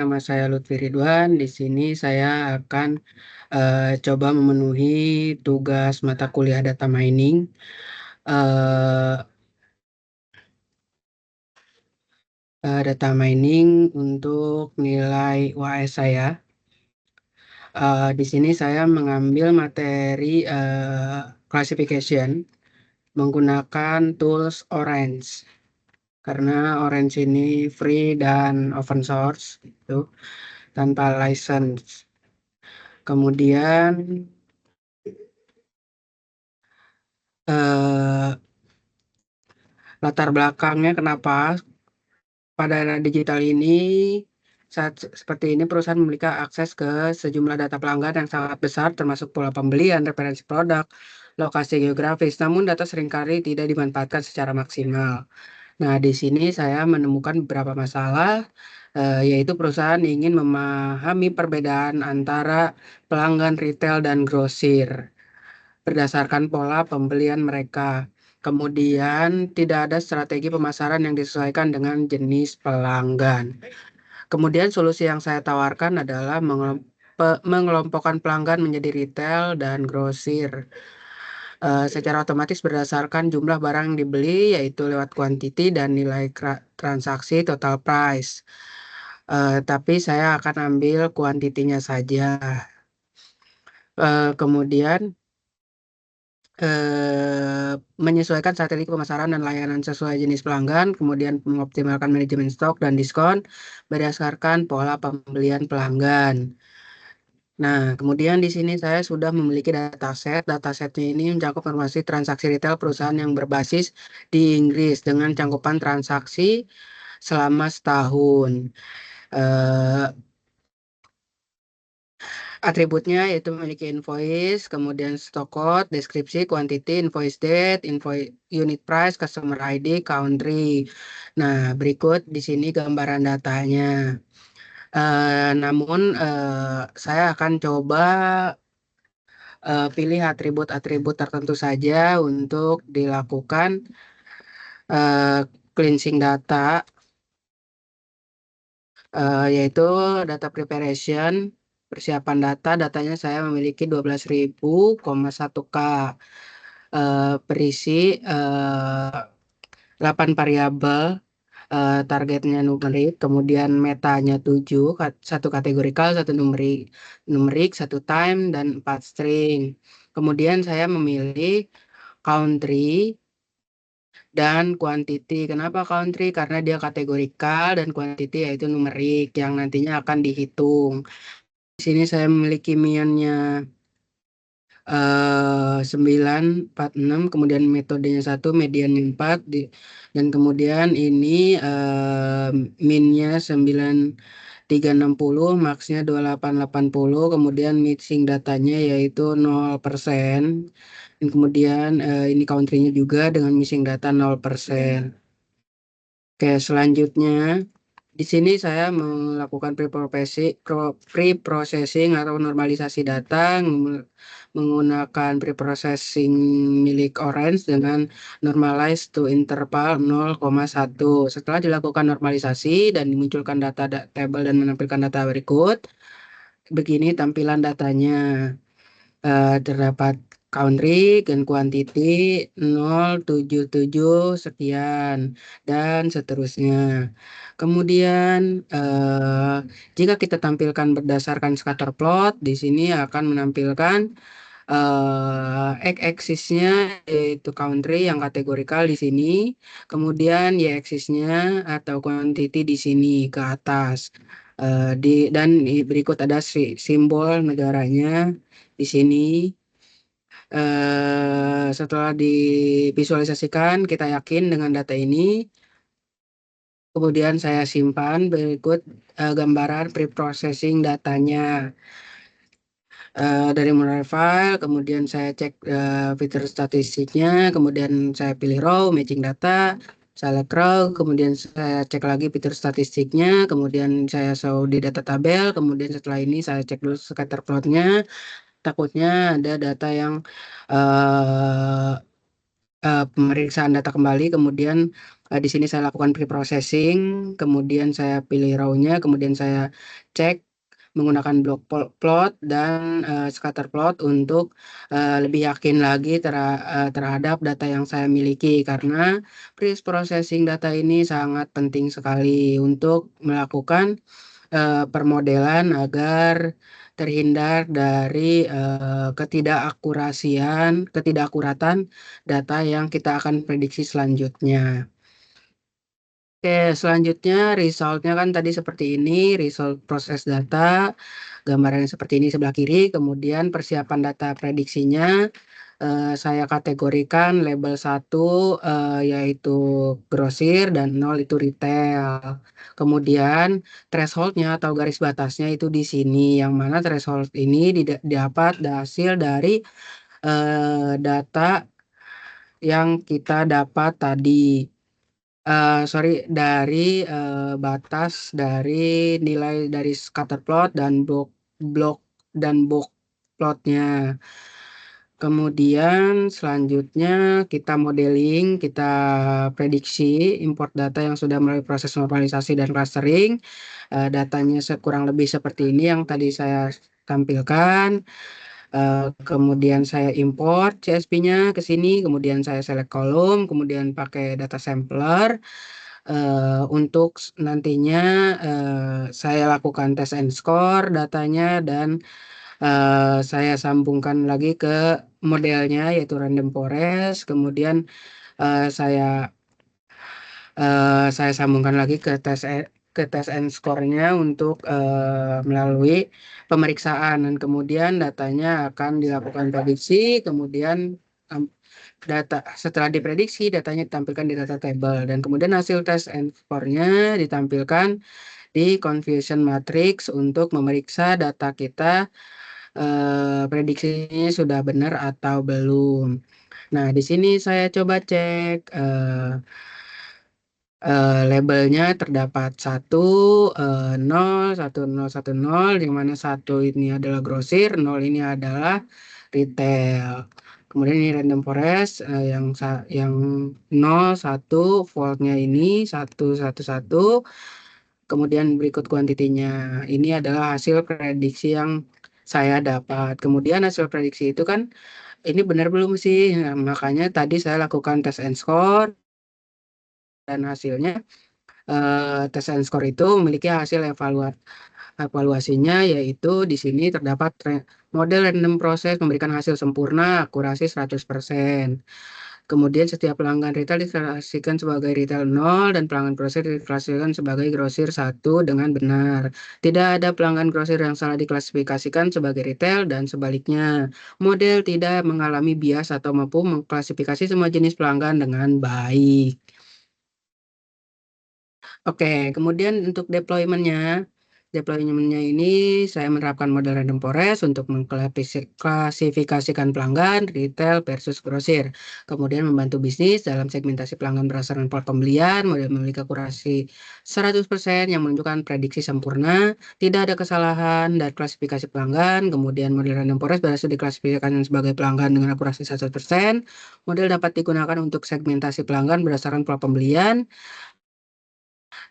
Nama saya Lutfi Ridwan. Di sini saya akan coba memenuhi tugas mata kuliah data mining. Eh, Data mining untuk nilai UAS saya. Di sini saya mengambil materi classification menggunakan tools Orange. Karena Orange ini free dan open source, itu tanpa license. Kemudian eh, latar belakangnya kenapa pada era digital ini saat seperti ini perusahaan memiliki akses ke sejumlah data pelanggan yang sangat besar termasuk pola pembelian, referensi produk, lokasi geografis. Namun data seringkali tidak dimanfaatkan secara maksimal. Nah, di sini saya menemukan beberapa masalah, yaitu perusahaan ingin memahami perbedaan antara pelanggan retail dan grosir berdasarkan pola pembelian mereka. Kemudian tidak ada strategi pemasaran yang disesuaikan dengan jenis pelanggan. Kemudian solusi yang saya tawarkan adalah mengelompokkan pelanggan menjadi retail dan grosir. Secara otomatis berdasarkan jumlah barang yang dibeli yaitu lewat kuantiti dan nilai transaksi total price. Tapi saya akan ambil kuantitinya saja. Kemudian menyesuaikan strategi pemasaran dan layanan sesuai jenis pelanggan, kemudian mengoptimalkan manajemen stok dan diskon berdasarkan pola pembelian pelanggan. Nah, kemudian di sini saya sudah memiliki dataset. Datasetnya ini mencakup informasi transaksi retail perusahaan yang berbasis di Inggris dengan cangkupan transaksi selama setahun. Eh, Atributnya yaitu memiliki invoice, kemudian stock code, deskripsi, quantity, invoice date, invoice unit price, customer ID, country. Nah, berikut di sini gambaran datanya. Namun saya akan coba pilih atribut-atribut tertentu saja untuk dilakukan cleansing data, yaitu data preparation, persiapan data. Datanya saya memiliki 12.000,1 K. Berisi 8 variabel, targetnya numerik, kemudian metanya 7, satu kategorikal, satu numerik, satu time, dan 4 string. Kemudian saya memilih country dan quantity. Kenapa country? Karena dia kategorikal dan quantity yaitu numerik yang nantinya akan dihitung. Di sini saya memiliki mionnya 946, kemudian metodenya 1, mediannya 4, dan kemudian ini minnya 9360, maxnya 2880, kemudian mixing datanya yaitu 0%, dan kemudian ini country-nya juga dengan mixing data 0%. Oke, selanjutnya di sini saya melakukan pre-processing atau normalisasi data menggunakan pre-processing milik Orange dengan normalize to interval 0,1. Setelah dilakukan normalisasi dan dimunculkan data table dan menampilkan data berikut, begini tampilan datanya. Terdapat country dan quantity 077 sekian dan seterusnya. Kemudian jika kita tampilkan berdasarkan scatter plot, di sini akan menampilkan x-axisnya yaitu country yang kategorikal di sini, kemudian y-axisnya atau quantity di sini ke atas. Dan berikut ada simbol negaranya di sini. Setelah divisualisasikan, kita yakin dengan data ini. Kemudian saya simpan berikut gambaran pre-processing datanya. Dari mulai file, kemudian saya cek fitur statistiknya, kemudian saya pilih row, matching data, select row, kemudian saya cek lagi fitur statistiknya, kemudian saya show di data tabel, kemudian setelah ini saya cek dulu scatter plotnya, takutnya ada data yang pemeriksaan data kembali, kemudian Di sini saya lakukan pre-processing, kemudian saya pilih raw-nya, kemudian saya cek menggunakan block plot dan scatter plot untuk lebih yakin lagi terhadap data yang saya miliki, karena pre-processing data ini sangat penting sekali untuk melakukan permodelan agar terhindar dari ketidakakuratan data yang kita akan prediksi selanjutnya. Oke, selanjutnya result-nya kan tadi seperti ini, result proses data, gambarannya seperti ini sebelah kiri, kemudian persiapan data prediksinya, saya kategorikan label 1 yaitu grosir dan 0 itu retail. Kemudian threshold-nya atau garis batasnya itu di sini, yang mana threshold ini dapat hasil dari data yang kita dapat tadi. Sorry, dari batas dari nilai dari scatter plot dan block dan box plotnya. Kemudian selanjutnya kita modeling, kita prediksi import data yang sudah melalui proses normalisasi dan clustering. Datanya kurang lebih seperti ini yang tadi saya tampilkan. Kemudian saya import CSV-nya ke sini, kemudian saya select kolom, kemudian pakai data sampler. Untuk nantinya saya lakukan test and score datanya dan saya sambungkan lagi ke modelnya yaitu random forest, kemudian saya sambungkan lagi ke test and score-nya untuk melalui pemeriksaan, dan kemudian datanya akan dilakukan prediksi, kemudian setelah diprediksi datanya ditampilkan di data table, dan kemudian hasil test and score-nya ditampilkan di confusion matrix untuk memeriksa data kita prediksinya sudah benar atau belum. Nah, di sini saya coba cek labelnya terdapat 1, 0, 1, 0, 1, 0, di mana 1 ini adalah grosir, 0 ini adalah retail. Kemudian ini random forest yang 0, 1, voltnya ini 1, 1, 1. Kemudian berikut kuantitinya. Ini adalah hasil prediksi yang saya dapat. Kemudian hasil prediksi itu kan ini benar belum sih? Nah, makanya tadi saya lakukan test and score, dan hasilnya test and score itu memiliki hasil evaluasinya, yaitu di sini terdapat model random process memberikan hasil sempurna, akurasi 100%. Kemudian setiap pelanggan retail diklasifikasikan sebagai retail 0 dan pelanggan grosir diklasifikasikan sebagai grosir 1 dengan benar. Tidak ada pelanggan grosir yang salah diklasifikasikan sebagai retail dan sebaliknya. Model tidak mengalami bias atau mampu mengklasifikasi semua jenis pelanggan dengan baik. Oke, kemudian untuk deployment-nya ini saya menerapkan model random forest untuk mengklasifikasikan pelanggan retail versus grosir. Kemudian membantu bisnis dalam segmentasi pelanggan berdasarkan pola pembelian. Model memiliki akurasi 100% yang menunjukkan prediksi sempurna, tidak ada kesalahan dan klasifikasi pelanggan. Kemudian model random forest berhasil diklasifikasikan sebagai pelanggan dengan akurasi 100%. Model dapat digunakan untuk segmentasi pelanggan berdasarkan pola pembelian.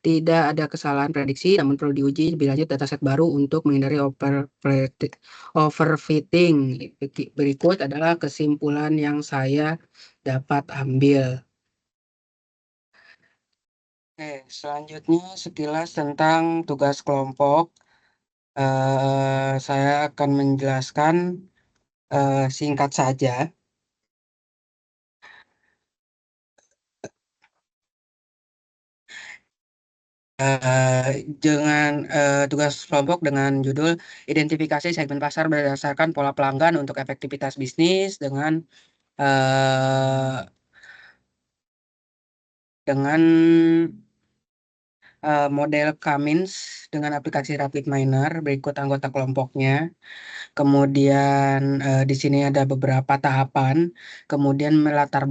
Tidak ada kesalahan prediksi, namun perlu diuji lebih lanjut dataset baru untuk menghindari overfitting. Berikut adalah kesimpulan yang saya dapat ambil. Oke, selanjutnya sekilas tentang tugas kelompok. Saya akan menjelaskan singkat saja. Dengan tugas kelompok dengan judul identifikasi segmen pasar berdasarkan pola pelanggan untuk efektivitas bisnis eh, dengan model Cummins dengan aplikasi Rapid Miner. Berikut anggota kelompoknya. Kemudian di sini ada beberapa tahapan. Kemudian latar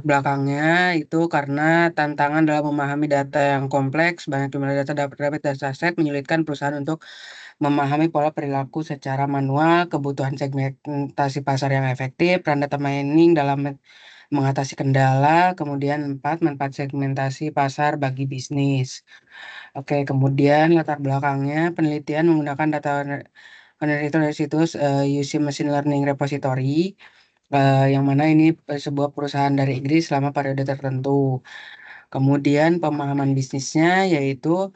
belakangnya itu karena tantangan dalam memahami data yang kompleks, banyak jumlah data dapat dataset menyulitkan perusahaan untuk memahami pola perilaku secara manual, kebutuhan segmentasi pasar yang efektif, peran data mining dalam mengatasi kendala, kemudian 4, manfaat segmentasi pasar bagi bisnis. Oke, kemudian latar belakangnya penelitian menggunakan data penelitian dari situs UC Machine Learning Repository, yang mana ini sebuah perusahaan dari Inggris selama periode tertentu. Kemudian pemahaman bisnisnya yaitu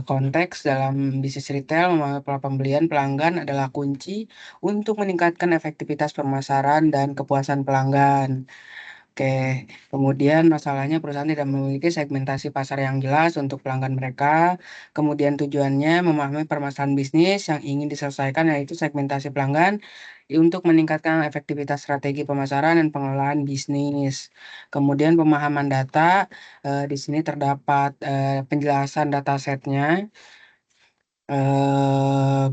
konteks dalam bisnis retail, pola pembelian pelanggan adalah kunci untuk meningkatkan efektivitas pemasaran dan kepuasan pelanggan. Oke, kemudian masalahnya perusahaan tidak memiliki segmentasi pasar yang jelas untuk pelanggan mereka. Kemudian tujuannya memahami permasalahan bisnis yang ingin diselesaikan yaitu segmentasi pelanggan untuk meningkatkan efektivitas strategi pemasaran dan pengelolaan bisnis. Kemudian pemahaman data, di sini terdapat penjelasan datasetnya.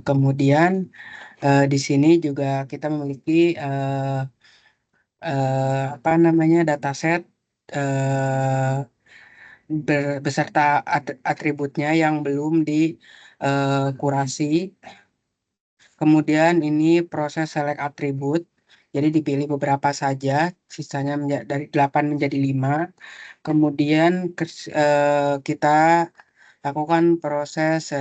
Kemudian di sini juga kita memiliki apa namanya dataset eh, beserta atributnya yang belum dikurasi. Kemudian ini proses select atribut. Jadi dipilih beberapa saja, sisanya dari 8 menjadi 5. Kemudian kita lakukan proses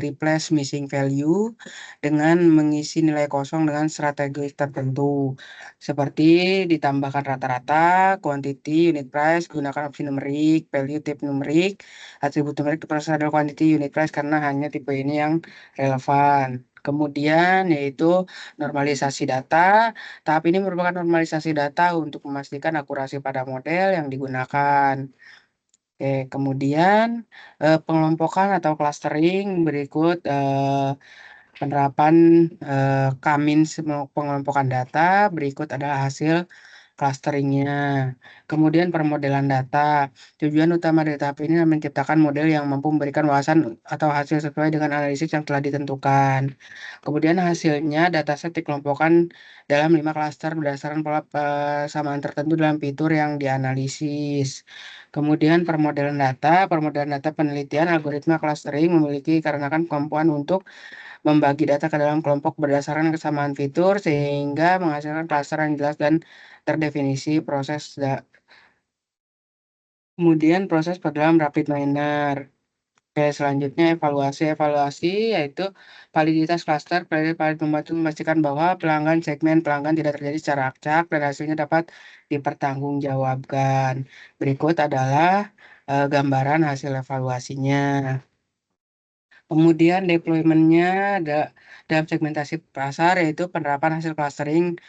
replace missing value dengan mengisi nilai kosong dengan strategi tertentu. Seperti ditambahkan rata-rata, quantity, unit price, gunakan opsi numerik, value type numerik, atribut numerik proses adalah quantity, unit price karena hanya tipe ini yang relevan. Kemudian yaitu normalisasi data. Tahap ini merupakan normalisasi data untuk memastikan akurasi pada model yang digunakan. Oke, kemudian pengelompokan atau clustering berikut penerapan pengelompokan data berikut adalah hasil clusteringnya. Kemudian permodelan data. Tujuan utama dari tahap ini adalah menciptakan model yang mampu memberikan wawasan atau hasil sesuai dengan analisis yang telah ditentukan. Kemudian hasilnya dataset dikelompokkan dalam 5 klaster berdasarkan pola persamaan tertentu dalam fitur yang dianalisis. Kemudian permodelan data penelitian algoritma clustering memiliki karenakan kemampuan untuk membagi data ke dalam kelompok berdasarkan kesamaan fitur sehingga menghasilkan klaster yang jelas dan terdefinisi kemudian proses dalam rapid miner. Oke, selanjutnya evaluasi yaitu validitas klaster. Valid membantu memastikan bahwa pelanggan segmen pelanggan tidak terjadi secara acak dan hasilnya dapat dipertanggungjawabkan. Berikut adalah gambaran hasil evaluasinya. Kemudian deployment-nya dalam segmentasi pasar yaitu penerapan hasil clustering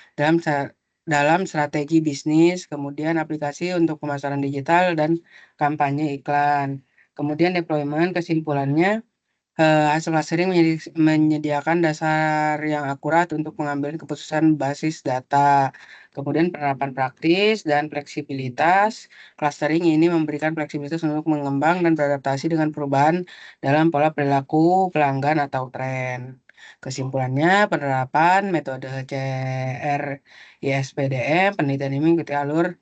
dalam strategi bisnis, kemudian aplikasi untuk pemasaran digital dan kampanye iklan. Kemudian deployment kesimpulannya hasil clustering menyediakan dasar yang akurat untuk mengambil keputusan basis data. Kemudian penerapan praktis dan fleksibilitas. Clustering ini memberikan fleksibilitas untuk mengembang dan beradaptasi dengan perubahan dalam pola perilaku pelanggan atau tren. Kesimpulannya, penerapan metode CRISPDM, penelitian ini mengikuti alur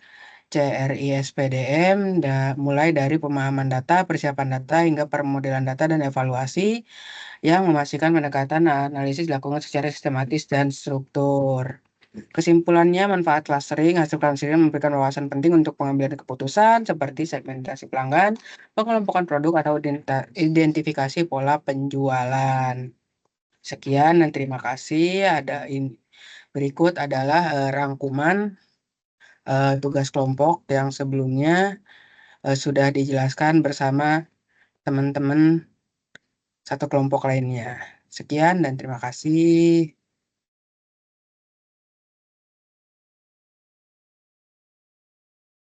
CRISPDM mulai dari pemahaman data, persiapan data, hingga permodelan data dan evaluasi yang memastikan pendekatan analisis dilakukan secara sistematis dan struktur. Kesimpulannya, manfaat clustering, hasil clustering memberikan wawasan penting untuk pengambilan keputusan seperti segmentasi pelanggan, pengelompokan produk, atau identifikasi pola penjualan. Sekian dan terima kasih. Berikut adalah rangkuman tugas kelompok yang sebelumnya sudah dijelaskan bersama teman-teman satu kelompok lainnya. Sekian dan terima kasih.